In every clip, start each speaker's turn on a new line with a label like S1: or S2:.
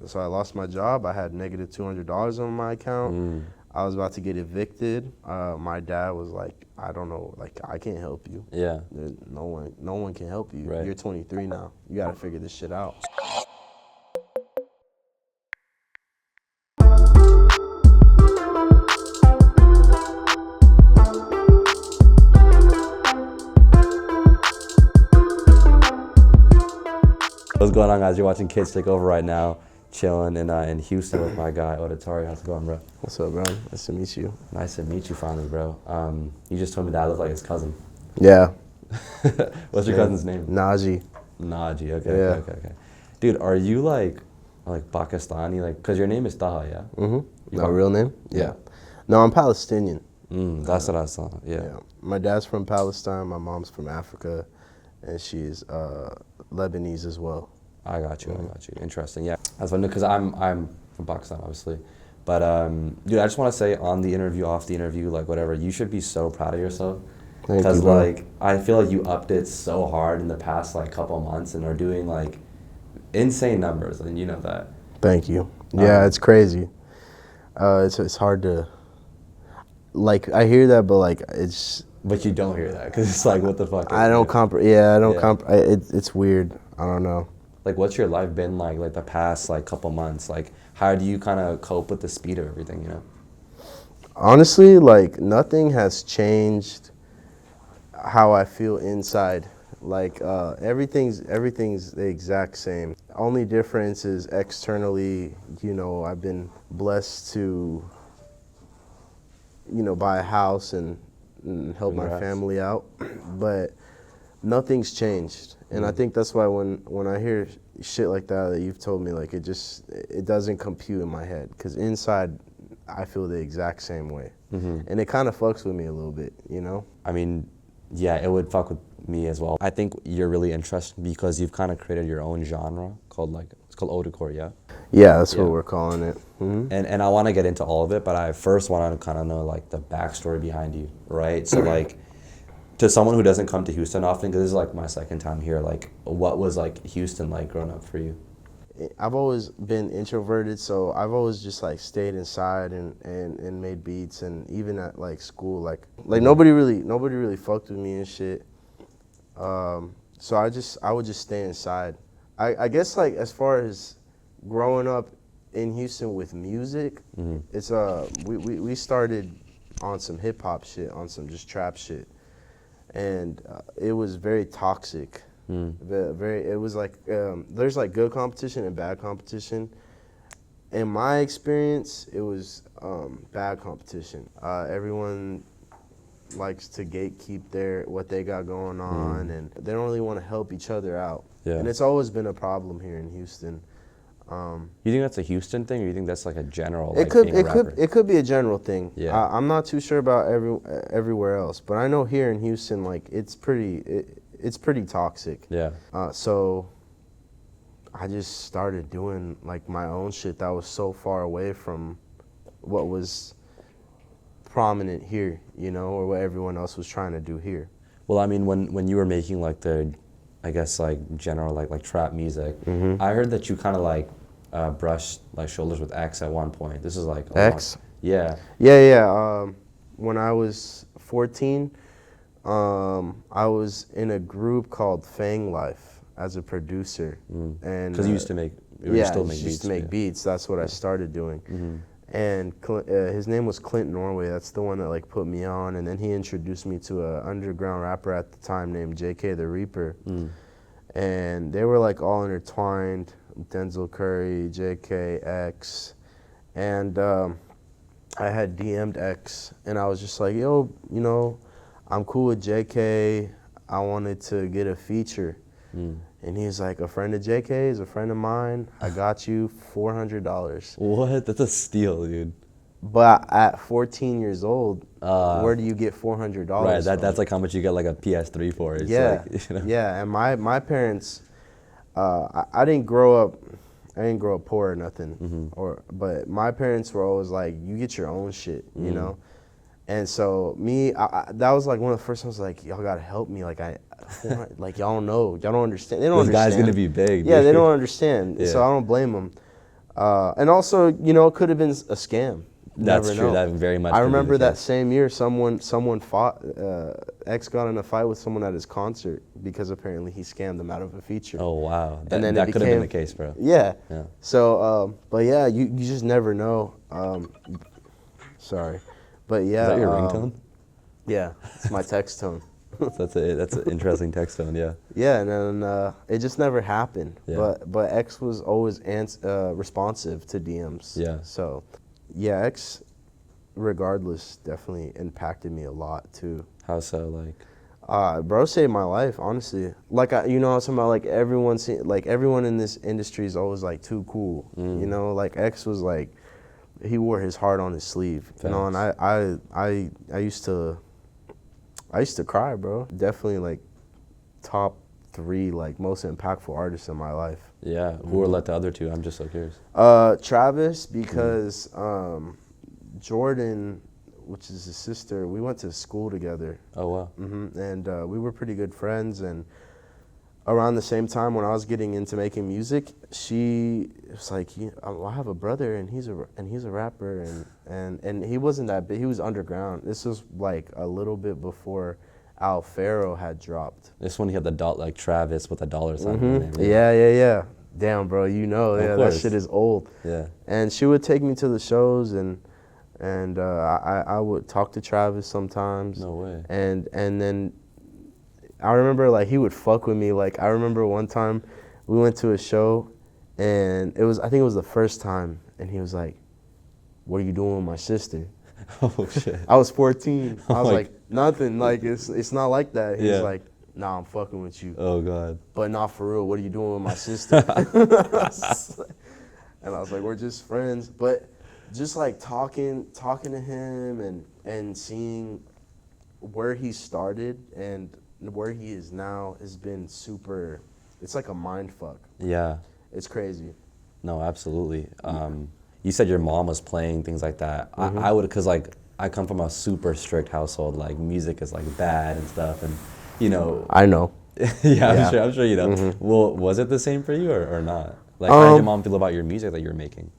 S1: So I lost my job. I had negative $200 on my account. I was about to get evicted. My dad was like, I don't know, like, I can't help you.
S2: Yeah.
S1: No one can help you.
S2: Right.
S1: You're 23 now. You got to figure this shit out.
S2: What's going on, guys? You're watching Kids Take Over right now, chilling in Houston with my guy, Odetari. How's it going, bro?
S1: What's up, bro? Nice to meet you.
S2: Nice to meet you finally, bro. You just told me that I look like his cousin.
S1: Yeah.
S2: What's your cousin's name?
S1: Naji.
S2: Naji, okay,
S1: Yeah.
S2: okay. Dude, are you like Pakistani? Like, cause your name is Taha, yeah?
S1: Mm-hmm. My real name?
S2: Yeah.
S1: No, I'm Palestinian.
S2: That's what I saw, yeah.
S1: My dad's from Palestine, my mom's from Africa, and she's Lebanese as well.
S2: I got you. Interesting, yeah. That's funny, because I'm from Pakistan, obviously. But, dude, I just want to say on the interview, off the interview, like whatever, you should be so proud of yourself. Because, like, I feel like you upped it so hard in the past, like, couple months and are doing, like, insane numbers, and you know that.
S1: Thank you. Yeah, it's crazy. It's hard to, like, I hear that, but, like, it's...
S2: But you don't hear that, because it's like, what the fuck?
S1: I don't it's weird. I don't know.
S2: Like, what's your life been like the past, like, couple months? Like, how do you kind of cope with the speed of everything, you know?
S1: Honestly, like, nothing has changed how I feel inside. Like, everything's the exact same. Only difference is externally, you know, I've been blessed to, you know, buy a house and help my family out, but nothing's changed. And I think that's why when I hear shit like that you've told me, like, it doesn't compute in my head, because inside I feel the exact same way. And it kind of fucks with me a little bit, you know?
S2: I mean, yeah, it would fuck with me as well. I think you're really interesting because you've kind of created your own genre called, like, it's called Odecore, yeah?
S1: Yeah, that's what we're calling it.
S2: And I want to get into all of it, but I first want to kind of know, like, the backstory behind you, right? So, like, to someone who doesn't come to Houston often, because this is, like, my second time here, like, what was, like, Houston like growing up for you?
S1: I've always been introverted, so I've always just, like, stayed inside and made beats, and even at, like, school, like nobody really fucked with me and shit. So I would just stay inside. I guess, like, as far as growing up in Houston with music, it's we started on some hip hop shit, on some just trap shit, and it was very toxic. It was like there's, like, good competition and bad competition. In my experience, it was bad competition. Everyone likes to gatekeep what they got going on, and they don't really want to help each other out. And it's always been a problem here in Houston.
S2: You think that's a Houston thing, or you think that's, like, a general?
S1: It could be a general thing.
S2: Yeah.
S1: I'm not too sure about everywhere else, but I know here in Houston, like, it's pretty toxic.
S2: Yeah.
S1: So I just started doing, like, my own shit that was so far away from what was prominent here, you know, or what everyone else was trying to do here.
S2: Well, I mean, when you were making, like, the, I guess, like, general, like trap music, I heard that you kind of, like, brushed, like, shoulders with X at one point. This is, like,
S1: X?
S2: Yeah.
S1: Yeah. When I was 14, I was in a group called Fang Life as a producer. And
S2: because you used to make,
S1: used to make beats. That's what I started doing. And his name was Clint Norway. That's the one that, like, put me on. And then he introduced me to an underground rapper at the time named JK the Reaper. And they were, like, all intertwined. Denzel Curry, JK, X. And I had DM'd X. And I was just like, yo, you know, I'm cool with JK. I wanted to get a feature. And he's like, a friend of JK is a friend of mine. I got you $400.
S2: What? That's a steal, dude.
S1: But at 14 years old, where do you get $400?
S2: Right, that's like how much you get, like, a PS3 for. It's like, you know?
S1: Yeah. And my parents, I didn't grow up poor or nothing. But my parents were always like, you get your own shit, you know? And so that was, like, one of the first times, like, y'all gotta help me. Like, like, y'all don't know, y'all don't understand. They don't understand.
S2: This guy's gonna be big.
S1: Yeah, they don't understand. So I don't blame them. And also, you know, it could have been a scam.
S2: That's
S1: Never
S2: true.
S1: know.
S2: That very much.
S1: I
S2: could be the
S1: remember that
S2: case.
S1: same year, someone fought. X got in a fight with someone at his concert because apparently he scammed them out of a feature.
S2: Oh wow,
S1: And then
S2: that
S1: it
S2: could have been the
S1: became-
S2: case, bro.
S1: Yeah.
S2: Yeah.
S1: So, but yeah, you just never know. Sorry, but yeah.
S2: Is that your ringtone?
S1: Yeah, it's my text tone.
S2: That's an interesting text tone. Yeah.
S1: Yeah, and then it just never happened.
S2: Yeah.
S1: But X was always responsive to DMs.
S2: Yeah.
S1: So, yeah, X, regardless, definitely impacted me a lot too.
S2: How so? Like.
S1: Bro saved my life, honestly. Like you know, I was talking about like everyone in this industry is always like too cool. You know, like X was like, he wore his heart on his sleeve. You know, and I used to cry, bro. Definitely like top 3 like most impactful artists in my life.
S2: Yeah. Who were like the other 2? I'm just so curious.
S1: Travis, because Jordan, which is his sister, we went to school together.
S2: Oh wow.
S1: And we were pretty good friends. And around the same time when I was getting into making music, she was like, I have a brother and he's a rapper and he wasn't that big. He was underground. This was like a little bit before Al Faro had dropped.
S2: This one he had the like Travis with a dollar sign. in the name,
S1: Yeah. Damn, bro, you know,
S2: Of
S1: yeah, that
S2: course.
S1: shit is old.
S2: Yeah.
S1: And she would take me to the shows and I would talk to Travis sometimes.
S2: No way.
S1: And then I remember like he would fuck with me. Like I remember one time we went to a show and I think it was the first time, and he was like, "What are you doing with my sister?"
S2: Oh shit.
S1: I was 14. I was
S2: my
S1: like, "Nothing. Like it's not like that." He's
S2: Yeah.
S1: like, "Nah, I'm fucking with you,
S2: Oh god.
S1: but not for real. What are you doing with my sister?" And I was like, "We're just friends." But just like talking to him and seeing where he started and where he is now has been super. It's like a mind fuck.
S2: Yeah.
S1: It's crazy.
S2: No, absolutely. You said your mom was playing things like that. I would, cause like I come from a super strict household. Like music is like bad and stuff, and you know.
S1: I know.
S2: Yeah, I'm sure you know. Well, was it the same for you or not? Like, how did your mom feel about your music that you were making?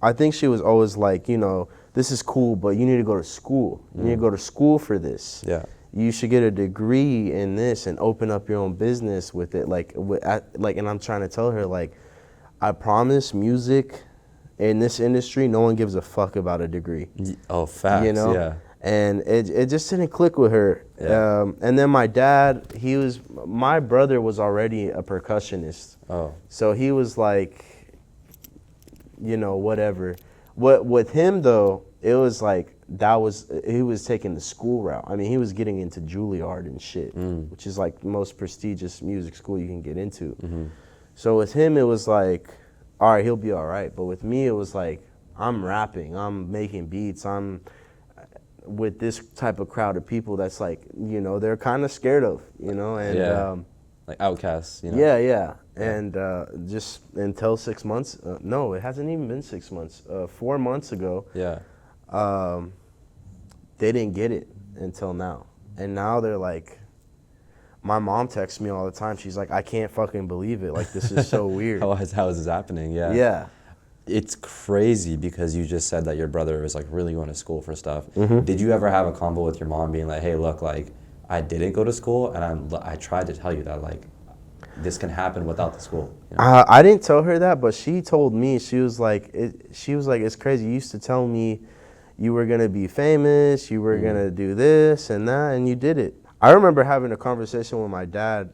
S1: I think she was always like, you know, this is cool, but you need to go to school. You need to go to school for this.
S2: Yeah.
S1: You should get a degree in this and open up your own business with it. And I'm trying to tell her, like, I promise music in this industry, no one gives a fuck about a degree.
S2: Oh, facts.
S1: You know?
S2: Yeah.
S1: And it just didn't click with her.
S2: Yeah.
S1: And then my dad, my brother was already a percussionist.
S2: Oh.
S1: So he was like, you know, whatever. With him though, it was like, he was taking the school route. I mean, he was getting into Juilliard and shit, which is like the most prestigious music school you can get into. So with him, it was like, all right, he'll be all right. But with me, it was like, I'm rapping, I'm making beats, I'm with this type of crowd of people that's like, you know, they're kind of scared of, you know, and
S2: Yeah. Like outcasts, you know?
S1: yeah. And just until 6 months, no, it hasn't even been 6 months. 4 months ago,
S2: Yeah.
S1: they didn't get it until now. And now they're like, my mom texts me all the time. She's like, I can't fucking believe it. Like, this is so weird.
S2: How is this happening? Yeah.
S1: Yeah.
S2: It's crazy because you just said that your brother was like really going to school for stuff. Did you ever have a convo with your mom being like, hey, look, like I didn't go to school and I tried to tell you that like this can happen without the school? You know?
S1: I didn't tell her that, but she told me, she was like, it's crazy. You used to tell me you were going to be famous, you were going to do this and that, and you did it. I remember having a conversation with my dad,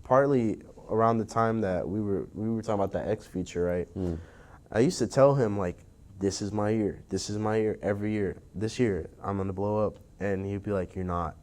S1: partly around the time that we were talking about that X feature, right? I used to tell him like, this is my year, every year, this year I'm gonna blow up, and he'd be like, you're not.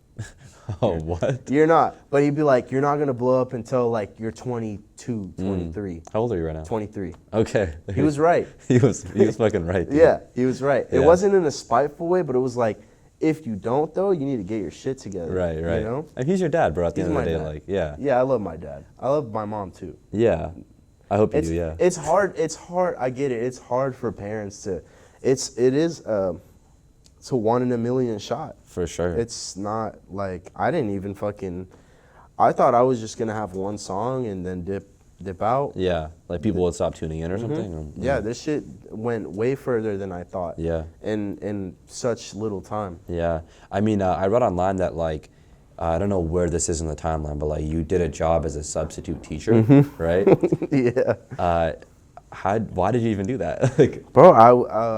S2: Oh, what?
S1: You're not. But he'd be like, you're not gonna blow up until like you're 22, 23.
S2: How old are you right now?
S1: 23.
S2: Okay.
S1: He was right.
S2: he was fucking right. Dude.
S1: Yeah, he was right. It
S2: Yeah.
S1: wasn't in a spiteful way, but it was like, if you don't though, you need to get your shit together.
S2: Right.
S1: You know?
S2: And he's your dad, bro. At the
S1: He's
S2: end of the
S1: my
S2: day,
S1: dad.
S2: like, yeah.
S1: Yeah, I love my dad. I love my mom too.
S2: Yeah. I hope you do. Yeah.
S1: It's hard. I get it. It's hard for parents to. It's a 1 in a million shot.
S2: For sure.
S1: It's not like I didn't even fucking. I thought I was just gonna have one song and then dip dip out.
S2: Yeah, like people would stop tuning in or something. Or,
S1: Yeah, this shit went way further than I thought.
S2: Yeah.
S1: In such little time.
S2: Yeah, I mean, I read online that like, I don't know where this is in the timeline, but like you did a job as a substitute teacher, right?
S1: Yeah.
S2: Why did you even do that? Like,
S1: Bro,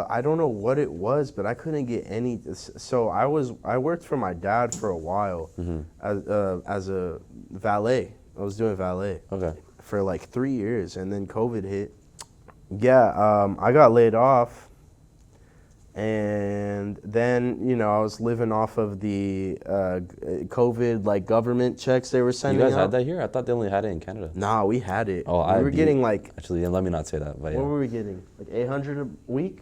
S1: I don't know what it was, but I couldn't get any. So I worked for my dad for a while as a valet. I was doing valet.
S2: Okay.
S1: For like 3 years, and then COVID hit. Yeah, I got laid off, and then I was living off of the COVID like government checks they were sending out.
S2: You guys had that here? I thought they only had it in Canada.
S1: Nah, we had it.
S2: Oh,
S1: we were getting like.
S2: Actually, let me not say that. But
S1: What were we getting? Like 800 a week.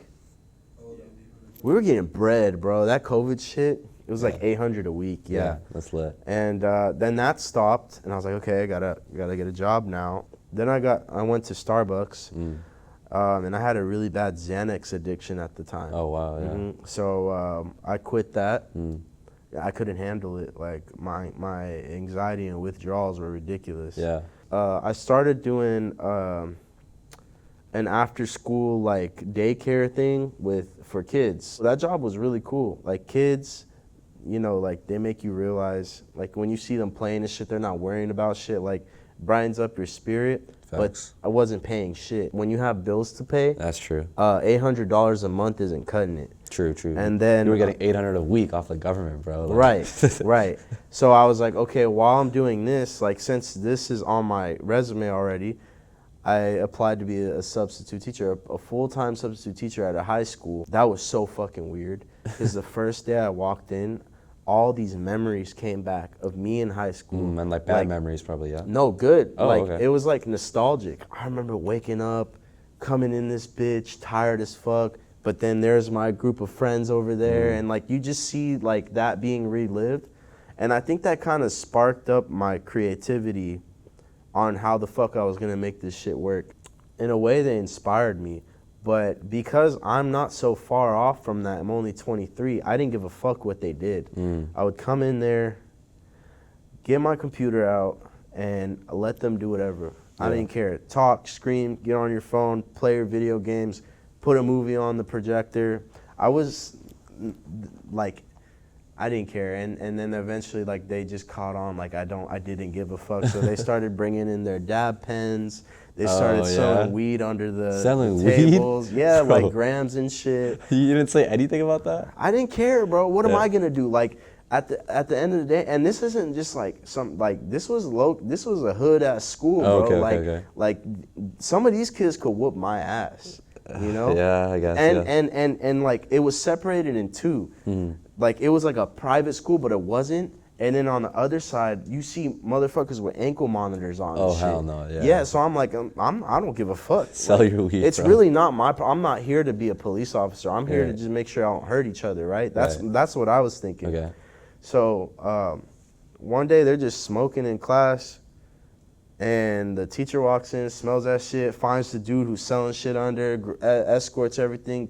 S1: We were getting bread, bro. That COVID shit. It was like 800 a week. Yeah,
S2: that's lit.
S1: And then that stopped, and I was like, okay, I gotta get a job now. Then I went to Starbucks, and I had a really bad Xanax addiction at the time.
S2: Oh wow, yeah.
S1: So I quit that. I couldn't handle it. Like my anxiety and withdrawals were ridiculous.
S2: Yeah.
S1: I started doing an after school like daycare thing for kids. That job was really cool. Like kids, like they make you realize, like when you see them playing and shit, they're not worrying about shit. Like brightens up your spirit.
S2: Facts.
S1: But I wasn't paying shit. When you have bills to pay,
S2: That's true.
S1: $800 a month isn't cutting it.
S2: True.
S1: And then
S2: you were getting 800 a week off the government, bro. Like.
S1: Right, right. So I was like, okay, while I'm doing this, like since this is on my resume already, I applied to be a substitute teacher, a full-time substitute teacher at a high school. That was so fucking weird because the first day I walked in, all these memories came back of me in high school.
S2: And like bad memories probably, yeah?
S1: No, good.
S2: Oh,
S1: like
S2: okay.
S1: It was like nostalgic. I remember waking up, coming in this bitch, tired as fuck, but then there's my group of friends over there, and like you just see like that being relived. And I think that kind of sparked up my creativity on how the fuck I was gonna make this shit work. In a way, they inspired me. But because I'm not so far off from that, I'm only 23, I didn't give a fuck what they did. I would come in there, get my computer out, and let them do whatever. I didn't care. Talk, scream, get on your phone, play your video games, put a movie on the projector. I was like, I didn't care. And then eventually, like, they just caught on, like, I didn't give a fuck. So they started bringing in their dab pens. They started selling weed under the tables.
S2: Weed?
S1: Yeah,
S2: Bro.
S1: like grams and shit.
S2: You didn't say anything about that?
S1: I didn't care, bro. What am I gonna do? Like at the end of the day, and this isn't just like this was a hood ass school, bro.
S2: Okay.
S1: Like some of these kids could whoop my ass.
S2: Yeah, I guess.
S1: And like it was separated in two. Like it was like a private school, but it wasn't. And then on the other side, you see motherfuckers with ankle monitors on.
S2: Oh,
S1: and shit.
S2: hell no, yeah.
S1: Yeah, so I'm like, I don't give a fuck.
S2: Sell
S1: like,
S2: your weed,
S1: It's
S2: bro.
S1: really not my I'm not here to be a police officer. I'm here to just make sure I don't hurt each other, right? That's what I was thinking.
S2: Okay.
S1: So one day they're just smoking in class, and the teacher walks in, smells that shit, finds the dude who's selling shit under, escorts everything,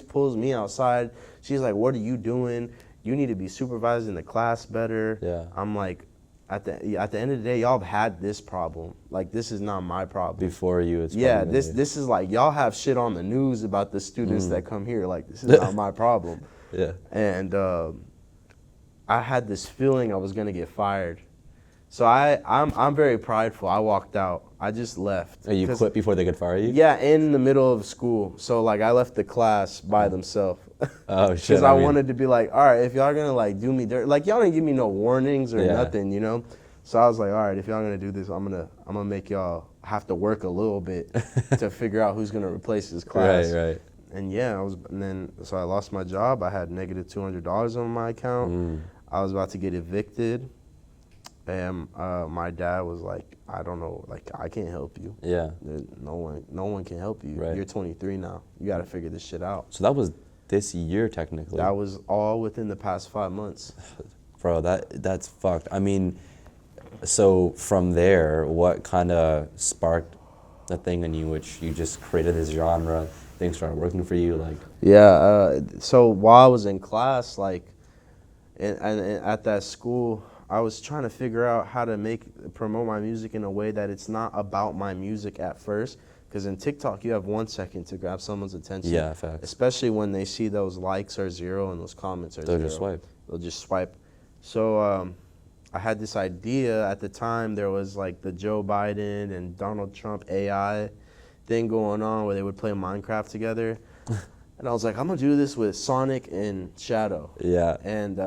S1: pulls me outside. She's like, what are you doing? You need to be supervising the class better.
S2: Yeah.
S1: I'm like, at the end of the day, y'all have had this problem. Like, this is not my problem.
S2: Before you, it's
S1: Yeah,
S2: probably
S1: this is like, y'all have shit on the news about the students that come here. Like, this is not my problem.
S2: Yeah.
S1: And I had this feeling I was gonna get fired. So I'm very prideful. I walked out. I just left.
S2: Oh, you quit before they could fire you?
S1: Yeah, in the middle of school. So like I left the class by themselves.
S2: Oh shit.
S1: Because I wanted to be like, all right, if y'all gonna like do me dirt, like y'all didn't give me no warnings or
S2: Yeah.
S1: nothing, you know. So I was like, all right, if y'all gonna do this, I'm gonna make y'all have to work a little bit to figure out who's gonna replace this class.
S2: Right.
S1: And yeah, so I lost my job. I had negative $200 on my account. I was about to get evicted. And my dad was like, I don't know, like I can't help you.
S2: Yeah.
S1: No one can help you.
S2: Right.
S1: You're 23 now. You got to figure this shit out.
S2: So that was this year technically.
S1: That was all within the past 5 months.
S2: Bro, that's fucked. I mean, so from there, what kind of sparked the thing in you, which you just created this genre? Things started working for you, like.
S1: Yeah. So while I was in class, like, and at that school, I was trying to figure out how to promote my music in a way that it's not about my music at first. Because in TikTok, you have 1 second to grab someone's attention.
S2: Yeah, facts.
S1: Especially when they see those likes are 0 and those comments are 0.
S2: They'll just swipe.
S1: They'll just swipe. So I had this idea at the time. There was like the Joe Biden and Donald Trump AI thing going on where they would play Minecraft together. And I was like, I'm going to do this with Sonic and Shadow.
S2: Yeah.
S1: And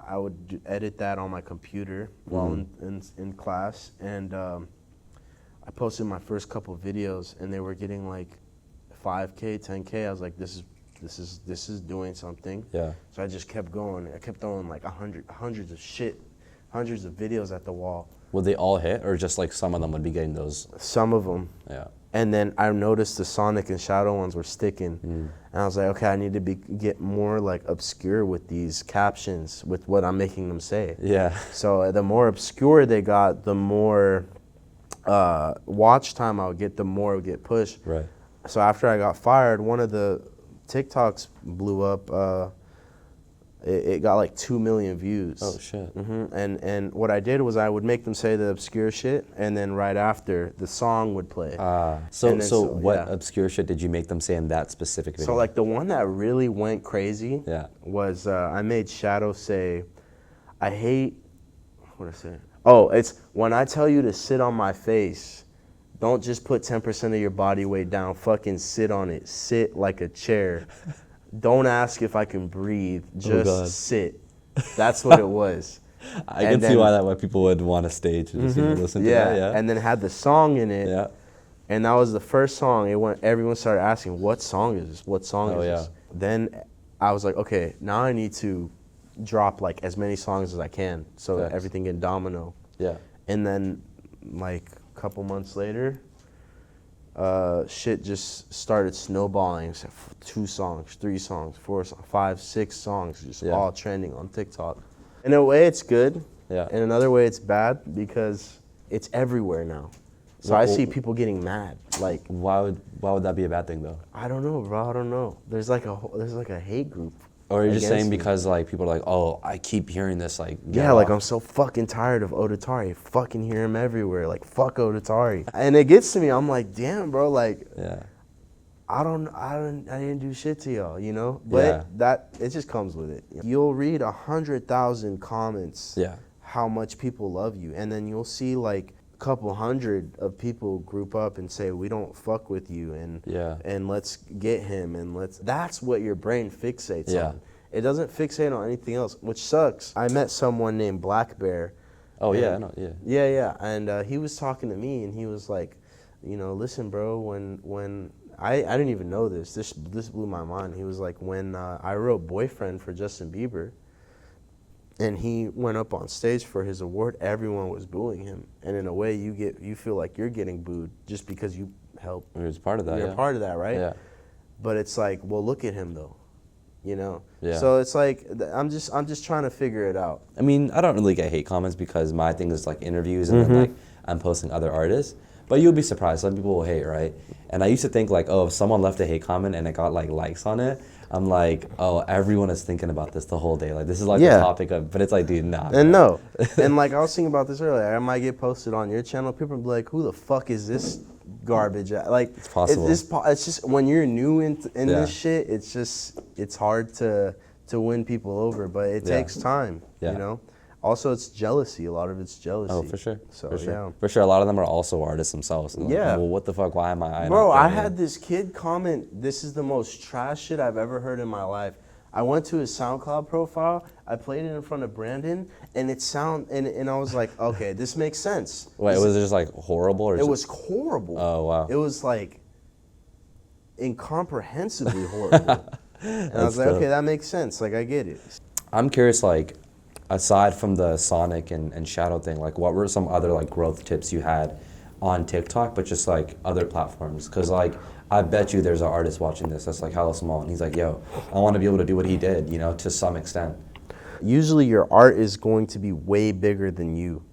S1: I would edit that on my computer while in class. And I posted my first couple videos, and they were getting like 5K, 10K. I was like, this is doing something.
S2: Yeah.
S1: So I just kept going. I kept throwing like hundreds of videos at the wall.
S2: Would they all hit, or just like some of them would be getting those?
S1: Some of them.
S2: Yeah.
S1: And then I noticed the Sonic and Shadow ones were sticking. And I was like, okay, I need to get more like obscure with these captions, with what I'm making them say.
S2: Yeah.
S1: So the more obscure they got, the more watch time I would get, the more it would get pushed.
S2: Right.
S1: So after I got fired, one of the TikToks blew up. It got like 2 million views.
S2: Oh shit.
S1: And what I did was I would make them say the obscure shit, and then right after the song would play.
S2: So what obscure shit did you make them say in that specific video?
S1: So like the one that really went crazy was I made Shadow say, I hate, what did I say? Oh, it's when I tell you to sit on my face, don't just put 10% of your body weight down, fucking sit on it. Sit like a chair. Don't ask if I can breathe, just sit. That's what it was.
S2: I can see why people would want to stage and just listen to that. Yeah.
S1: And then had the song in it.
S2: Yeah.
S1: And that was the first song. Everyone started asking, what song is this? What song is this? Then I was like, okay, now I need to drop like as many songs as I can, so everything in domino.
S2: Yeah.
S1: And then like a couple months later, shit just started snowballing. 2 songs, 3 songs, 4 songs, 5, 6 songs, just all trending on TikTok. In a way, it's good.
S2: Yeah.
S1: In another way, it's bad because it's everywhere now. So I see people getting mad. Like,
S2: why would that be a bad thing though?
S1: I don't know, bro. I don't know. There's like a hate group.
S2: Or you're just saying because like people are like, oh, I keep hearing this like.
S1: Yeah, like I'm so fucking tired of Odetari. I fucking hear him everywhere. Like fuck Odetari. And it gets to me. I'm like, damn, bro. Like, I didn't do shit to y'all, you know. But it just comes with it. You'll read 100,000 comments.
S2: Yeah.
S1: How much people love you, and then you'll see like a couple hundred of people group up and say we don't fuck with you, and let's get him, and that's what your brain fixates on. It doesn't fixate on anything else, which sucks. I met someone named Black Bear.
S2: Oh yeah, I know,
S1: yeah, and he was talking to me, and he was like, you know, listen, bro, when I didn't even know this blew my mind. He was like, when I wrote Boyfriend for Justin Bieber, and he went up on stage for his award, everyone was booing him. And in a way, you feel like you're getting booed just because you helped.
S2: You're part of that.
S1: You're part of that, right?
S2: Yeah.
S1: But it's like, well, look at him though, you know.
S2: Yeah.
S1: So it's like I'm just trying to figure it out.
S2: I mean, I don't really get hate comments because my thing is like interviews and then like I'm posting other artists. But you'll be surprised. Some people will hate, right? And I used to think like, oh, if someone left a hate comment and it got like likes on it, I'm like, oh, everyone is thinking about this the whole day. Like, this is like the topic of, but it's like, dude, nah.
S1: And no. And like, I was thinking about this earlier. I might get posted on your channel. People will be like, who the fuck is this garbage? Like,
S2: it's possible.
S1: It's just, when you're new in this shit, it's hard to win people over, but it takes time, you know? Also, it's jealousy. A lot of it's jealousy.
S2: Oh, for sure.
S1: So,
S2: For sure. A lot of them are also artists themselves. And like, well, what the fuck? Why am I?
S1: Bro, I had this kid comment, this is the most trash shit I've ever heard in my life. I went to his SoundCloud profile, I played it in front of Brandon, and and I was like, okay, this makes sense.
S2: Wait, was it just like horrible? Or
S1: it was horrible.
S2: Oh, wow.
S1: It was like incomprehensibly horrible. And I was like, okay, that makes sense. Like, I get it.
S2: I'm curious, like, aside from the Sonic and Shadow thing, like what were some other like growth tips you had on TikTok, but just like other platforms? Because like I bet you there's an artist watching this that's like hella small, and he's like, yo, I want to be able to do what he did, you know, to some extent.
S1: Usually your art is going to be way bigger than you.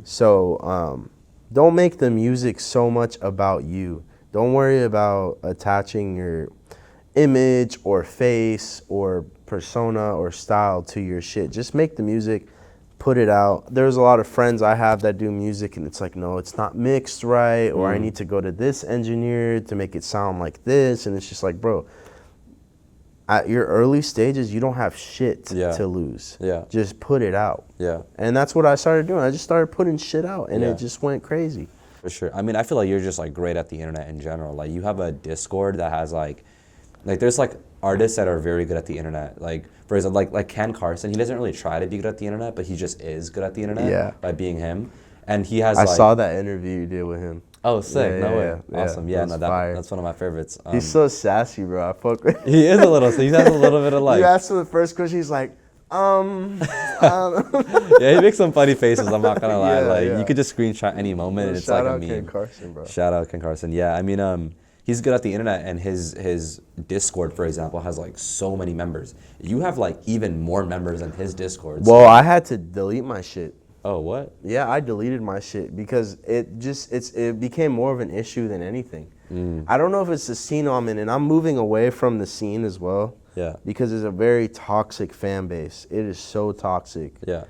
S1: So don't make the music so much about you. Don't worry about attaching your image or face or persona or style to your shit. Just make the music put it out. There's a lot of friends I have that do music, and it's like, no, it's not mixed right, or I need to go to this engineer to make it sound like this, and it's just like, bro, at your early stages, you don't have shit to lose.
S2: Yeah.
S1: Just put it out.
S2: Yeah.
S1: And that's what I started doing. I just started putting shit out, and
S2: Yeah.
S1: it just went crazy.
S2: For sure. I mean, I feel like you're just like great at the internet in general. Like you have a Discord that has like there's like artists that are very good at the internet. Like for example, like Ken Carson, he doesn't really try to be good at the internet, but he just is good at the internet by being him. And he has
S1: I saw that interview you did with him.
S2: Oh, sick. No way.
S1: Yeah,
S2: Awesome. Yeah, no, that's one of my favorites.
S1: He's so sassy, bro. I fuck with him.
S2: He is a little, so he has a little bit of like.
S1: You asked him the first question, he's like,
S2: Yeah, he makes some funny faces, I'm not gonna lie.
S1: Yeah,
S2: you could just screenshot any moment and it's like a meme.
S1: Shout out Ken Carson, bro.
S2: Shout out Ken Carson. Yeah, I mean, he's good at the internet, and his Discord, for example, has like so many members. You have like even more members than his Discord.
S1: Well, I had to delete my shit.
S2: Oh, what?
S1: Yeah, I deleted my shit because it became more of an issue than anything. I don't know if it's the scene I'm in, and I'm moving away from the scene as well.
S2: Yeah.
S1: Because it's a very toxic fan base. It is so toxic.
S2: Yeah.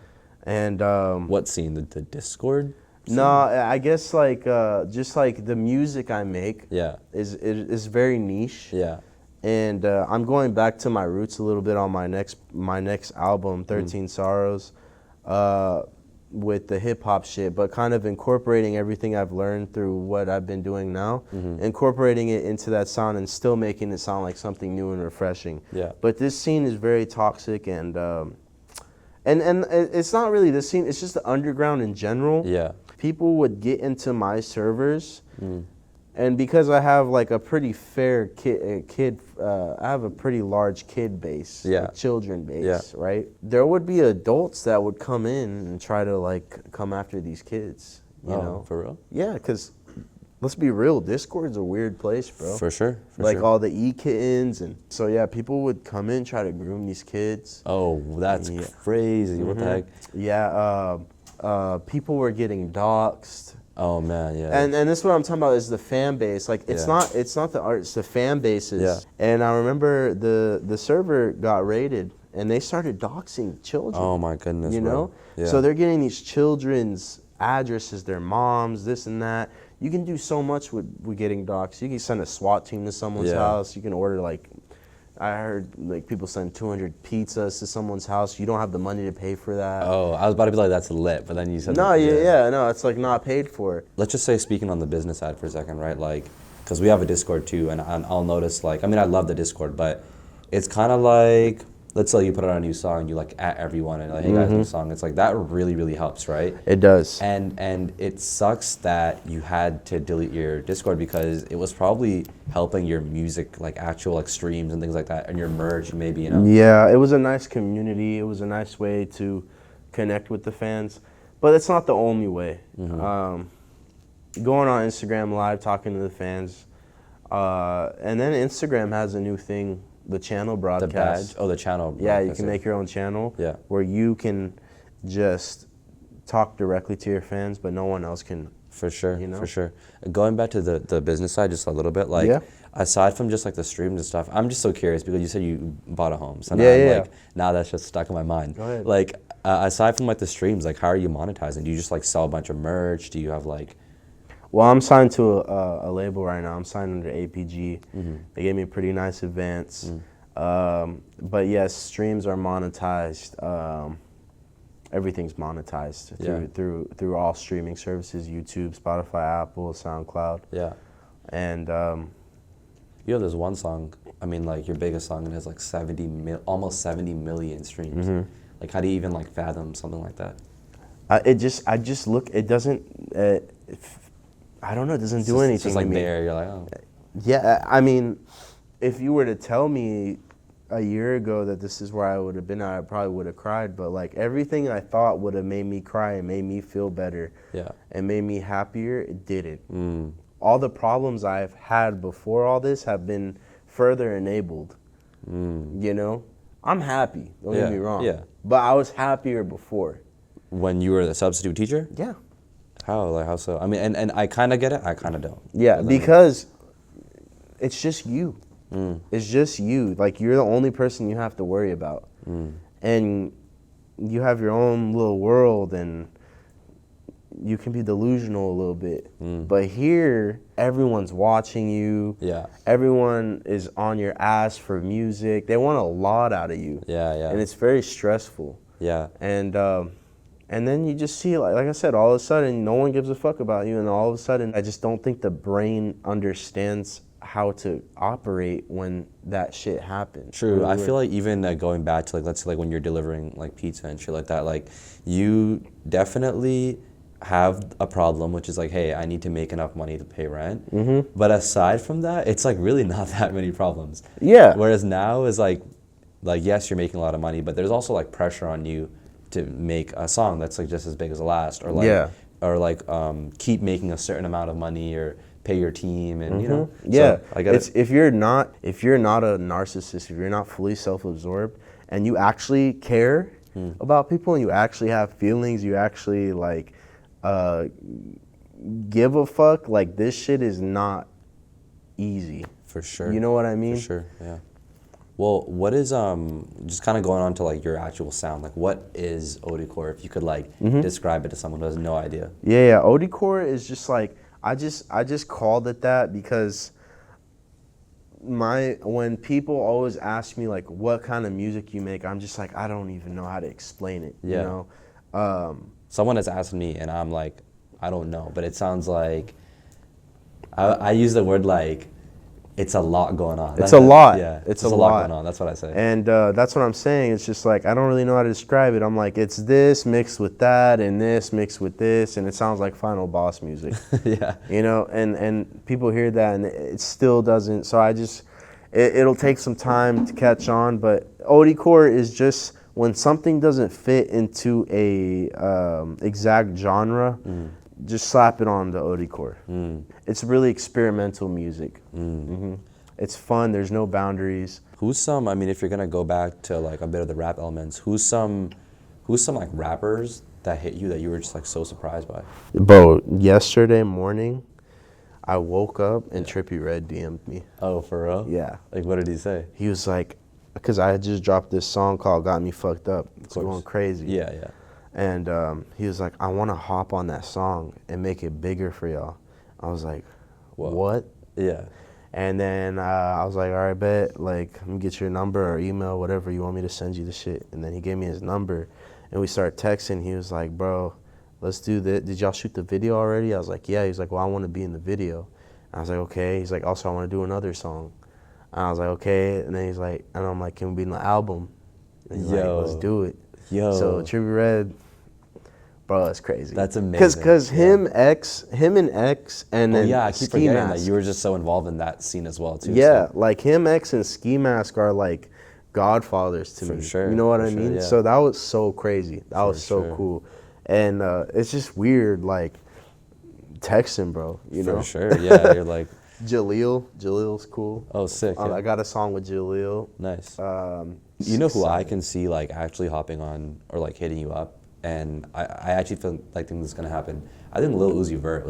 S1: And
S2: what scene? The Discord?
S1: No, I guess like just like the music I make.
S2: Yeah.
S1: is very niche.
S2: Yeah.
S1: And I'm going back to my roots a little bit on my next album, 13 Sorrows, with the hip hop shit, but kind of incorporating everything I've learned through what I've been doing now, incorporating it into that sound and still making it sound like something new and refreshing.
S2: Yeah.
S1: But this scene is very toxic, and it's not really this scene, it's just the underground in general.
S2: Yeah.
S1: People would get into my servers, and because I have like a pretty fair kid, I have a pretty large kid base, like children base, right? There would be adults that would come in and try to like come after these kids, you know?
S2: For real?
S1: Yeah, because let's be real, Discord's a weird place, bro.
S2: For sure.
S1: Like all the e-kittens, and so yeah, people would come in, try to groom these kids.
S2: Oh, that's crazy. What the heck?
S1: Yeah, people were getting doxxed.
S2: Oh man, yeah.
S1: And this is what I'm talking about is the fan base. Like it's not the art, it's the fan bases.
S2: Yeah.
S1: And I remember the server got raided and they started doxing children.
S2: Oh my goodness.
S1: You know?
S2: Yeah.
S1: So they're getting these children's addresses, their moms, this and that. You can do so much with getting doxed. You can send a SWAT team to someone's house. You can order like, I heard like people send 200 pizzas to someone's house. You don't have the money to pay for that.
S2: Oh, I was about to be like, that's lit, but then you said
S1: no, no, it's like not paid for.
S2: Let's just say, speaking on the business side for a second, right? Like, because we have a Discord too, and I'll notice, like, I mean, I love the Discord, but it's kind of like, let's say you put out a new song, you like at everyone and like, hey guys, new song. It's like that really, really helps, right?
S1: It does.
S2: And it sucks that you had to delete your Discord because it was probably helping your music, like actual like streams and things like that, and your merch maybe, you know?
S1: Yeah, it was a nice community. It was a nice way to connect with the fans, but it's not the only way. Going on Instagram Live, talking to the fans, and then Instagram has a new thing, the channel broadcast.
S2: The badge? Oh, the channel broadcast.
S1: Yeah, you can make your own channel where you can just talk directly to your fans, but no one else can.
S2: For sure,
S1: you know?
S2: for sure. Going back to the business side just a little bit, like aside from just like the streams and stuff, I'm just so curious because you said you bought a home. So now I'm like, now that's just stuck in my mind.
S1: Go ahead.
S2: Like aside from like the streams, like how are you monetizing? Do you just like sell a bunch of merch? Do you have like...
S1: Well, I'm signed to a label right now. I'm signed under APG. They gave me a pretty nice advance. But yes, streams are monetized. Everything's monetized through all streaming services: YouTube, Spotify, Apple, SoundCloud.
S2: Yeah.
S1: And
S2: you have this one song. I mean, like your biggest song, and it has like almost 70 million streams. Like, how do you even like fathom something like that?
S1: I just look. It doesn't. I don't know. It doesn't do anything.
S2: It's just like
S1: to me.
S2: there. You're like, oh.
S1: Yeah, I mean, if you were to tell me a year ago that this is where I would have been, I probably would have cried. But like everything I thought would have made me cry and made me feel better, and made me happier, it didn't. All the problems I've had before all this have been further enabled. You know, I'm happy. Don't get me wrong.
S2: Yeah.
S1: But I was happier before.
S2: When you were the substitute teacher?
S1: Yeah.
S2: How? Like how so? I mean, and I kind of get it. I kind of don't.
S1: Yeah, because it's just you. It's just you. Like, you're the only person you have to worry about. And you have your own little world and you can be delusional a little bit. But here, everyone's watching you.
S2: Yeah.
S1: Everyone is on your ass for music. They want a lot out of you.
S2: Yeah, yeah.
S1: And it's very stressful.
S2: Yeah.
S1: And then you just see, like I said, all of a sudden, no one gives a fuck about you. And all of a sudden, I just don't think the brain understands how to operate when that shit happens.
S2: True. I feel like even going back to, like, let's say, like, when you're delivering, like, pizza and shit like that, like, you definitely have a problem, which is like, hey, I need to make enough money to pay rent. But aside from that, it's, like, really not that many problems.
S1: Yeah.
S2: Whereas now is, like, yes, you're making a lot of money, but there's also, like, pressure on you to make a song that's, like, just as big as the last, or, like, or, like, keep making a certain amount of money, or pay your team, and you know.
S1: Yeah,
S2: so I get it.
S1: If you're not a narcissist, if you're not fully self-absorbed, and you actually care about people, and you actually have feelings, you actually like give a fuck. Like, this shit is not easy.
S2: For sure.
S1: You know what I mean?
S2: For sure. Yeah. Well, what is just kind of going on to, like, your actual sound? Like, what is Odecore? If you could, like, describe it to someone who has no idea.
S1: Yeah. Odecore is just like, I just called it that because when people always ask me, like, what kind of music you make, I'm just like, I don't even know how to explain it.
S2: Yeah.
S1: You know.
S2: Someone has asked me, and I'm like, I don't know, but it sounds like I use the word, like, it's a lot going on.
S1: It's a lot.
S2: Yeah,
S1: it's
S2: a lot going on. That's what I say.
S1: And that's what I'm saying. It's just like, I don't really know how to describe it. I'm like, it's this mixed with that, and this mixed with this, and it sounds like Final Boss music.
S2: Yeah.
S1: You know, and people hear that, and it still doesn't. So it'll take some time to catch on. But Odecore is just when something doesn't fit into a exact genre. Just slap it on the Odecore. It's really experimental music. It's fun. There's no boundaries.
S2: Who's some? I mean, if you're gonna go back to, like, a bit of the rap elements, who's some like rappers that hit you that you were just, like, so surprised by?
S1: Bro, yesterday morning, I woke up and Trippie Redd DM'd me.
S2: Oh, for real?
S1: Yeah.
S2: Like, what did he say?
S1: He was like, because I had just dropped this song called "Got Me Fucked Up." It's going crazy.
S2: Yeah, yeah.
S1: And he was like, I want to hop on that song and make it bigger for y'all. I was like, what?
S2: Yeah.
S1: And then I was like, all right, bet. Like, let me get your number or email, whatever you want me to send you the shit. And then he gave me his number, and we started texting. He was like, bro, let's do this. Did y'all shoot the video already? I was like, yeah. He's like, well, I want to be in the video. And I was like, okay. He's like, also, I want to do another song. And I was like, okay. And then he's like, and I'm like, can we be in the album? And he's like, let's do it.
S2: Yo.
S1: So Trippie Redd, bro, that's crazy.
S2: That's amazing.
S1: Because him and X, and then
S2: yeah, I keep
S1: Ski
S2: forgetting
S1: Mask.
S2: that you were just so involved in that scene as well, too.
S1: Yeah,
S2: so.
S1: like him, X, and Ski Mask are like godfathers to me.
S2: For sure.
S1: You know what I
S2: sure,
S1: mean?
S2: yeah.
S1: So that was so crazy. That was so cool. And it's just weird, like, texting, bro. You know?
S2: For sure, yeah. You're like...
S1: Jeleel's cool.
S2: Oh, sick. Yeah.
S1: I got a song with Jeleel.
S2: Nice. You know who I can see, like, actually hopping on or, like, hitting you up, and I actually think this is gonna happen. I think Lil Uzi Vert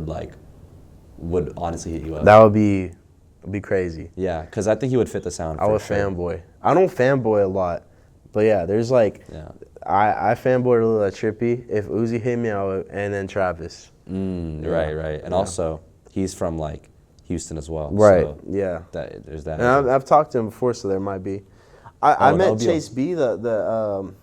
S2: would honestly hit you up.
S1: That would be crazy.
S2: Yeah, because I think he would fit the sound.
S1: I would fanboy. I don't fanboy a lot, but yeah, there's like, I fanboy a little at Trippie. If Uzi hit me, I would, and then Travis.
S2: Right. And also, he's from, like, Houston as well.
S1: Right.
S2: So
S1: yeah.
S2: There's that.
S1: And I've talked to him before, so there might be. I met Chase B when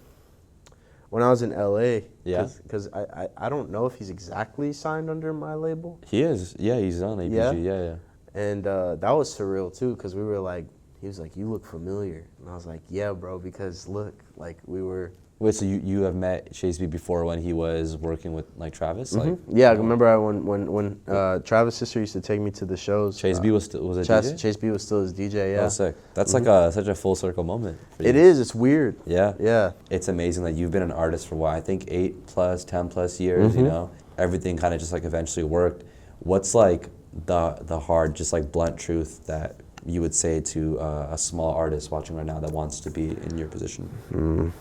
S1: I was in LA.
S2: Yeah.
S1: Because I don't know if he's exactly signed under my label.
S2: He is. Yeah, he's on APG. Yeah.
S1: And that was surreal too, because we were like, he was like, you look familiar, and I was like, yeah, bro, because look, like we were.
S2: Wait, so you have met Chase B before when he was working with, like, Travis? Like,
S1: yeah, I remember when Travis' sister used to take me to the shows.
S2: Chase B was a DJ?
S1: Chase B was still his DJ, yeah.
S2: Oh, sick. That's like such a full circle moment for you.
S1: It is, it's weird.
S2: Yeah.
S1: Yeah.
S2: It's amazing that you've been an artist for what, I think 8+, 10+ years, you know? Everything kind of just, like, eventually worked. What's, like, the hard, just, like, blunt truth that you would say to a small artist watching right now that wants to be in your position?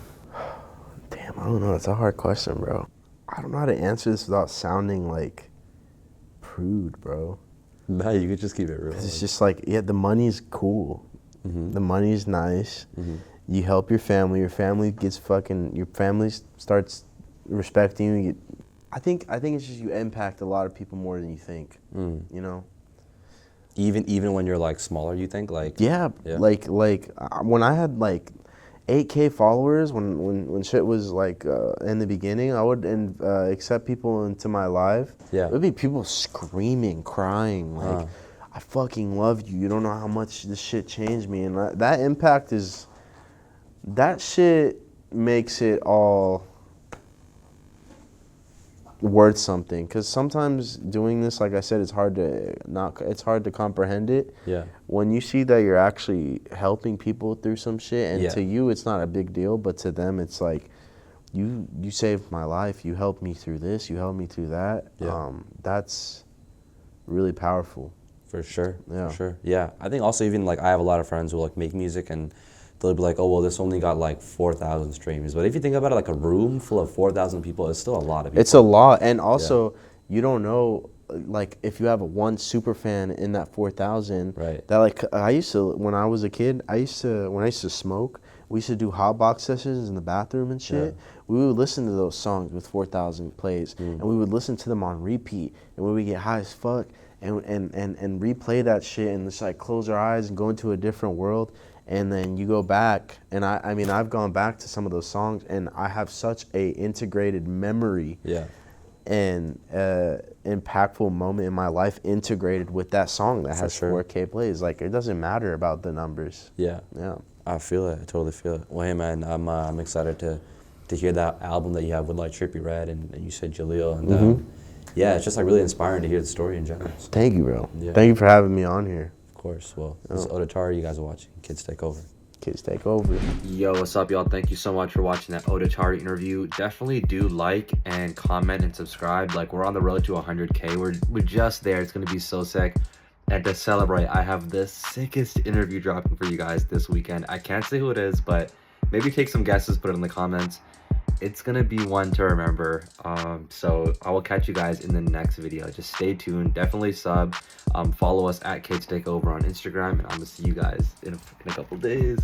S1: Damn, I don't know. It's a hard question, bro. I don't know how to answer this without sounding like prude, bro.
S2: No, you could just keep it real.
S1: It's just like, yeah, the money's cool. The money's nice. you help your family gets fucking, your family starts respecting you. I think it's just you impact a lot of people more than you think, you know?
S2: Even when you're like smaller, you think like
S1: Yeah. Like when I had like 8K followers, when shit was like in the beginning, I would accept people into my life.
S2: Yeah.
S1: It would be people screaming, crying, like, I fucking love you. You don't know how much this shit changed me. And that impact is, that shit makes it all worth something. Because sometimes doing this, like I said, it's hard to comprehend it.
S2: Yeah.
S1: When you see that you're actually helping people through some shit, and
S2: Yeah.
S1: to you it's not a big deal, but to them it's like, you saved my life, you helped me through this, you helped me through that.
S2: Yeah.
S1: That's really powerful.
S2: For sure.
S1: Yeah.
S2: For sure. Yeah. I think also even like I have a lot of friends who like make music and they'll be like, oh, well, this only got like 4,000 streams. But if you think about it, like a room full of 4,000 people is still a lot of people.
S1: It's a lot. And also, you don't know, like, if you have one super fan in that 4,000,
S2: Right.
S1: that like, I used to, when I was a kid, when I used to smoke, we used to do hot box sessions in the bathroom and shit.
S2: Yeah.
S1: We would listen to those songs with 4,000 plays, and we would listen to them on repeat, and we would get high as fuck, and replay that shit, and just like close our eyes and go into a different world. And then you go back, and I mean, I've gone back to some of those songs, and I have such a integrated memory.
S2: Yeah.
S1: And impactful moment in my life integrated with that song that has 4K plays. Like, it doesn't matter about the numbers.
S2: Yeah.
S1: Yeah.
S2: I feel it. I totally feel it. Well, hey, man, I'm excited to hear that album that you have with like Trippie Redd and you said Jaleel. And yeah, it's just like really inspiring to hear the story in general. So.
S1: Thank you, bro.
S2: Yeah.
S1: Thank you for having me on here.
S2: Of course. Well, this is Odetari. You guys are watching Kids Take Over.
S1: Kids Take Over.
S3: Yo, what's up, y'all? Thank you so much for watching that Odetari interview. Definitely do like and comment and subscribe. Like, we're on the road to 100K. We're just there. It's gonna be so sick. And to celebrate, I have the sickest interview dropping for you guys this weekend. I can't say who it is, but maybe take some guesses, put it in the comments. It's gonna be one to remember. So I will catch you guys in the next video. Just stay tuned. Definitely sub. Follow us at Kids Take Over on Instagram, and I'm gonna see you guys in a couple days.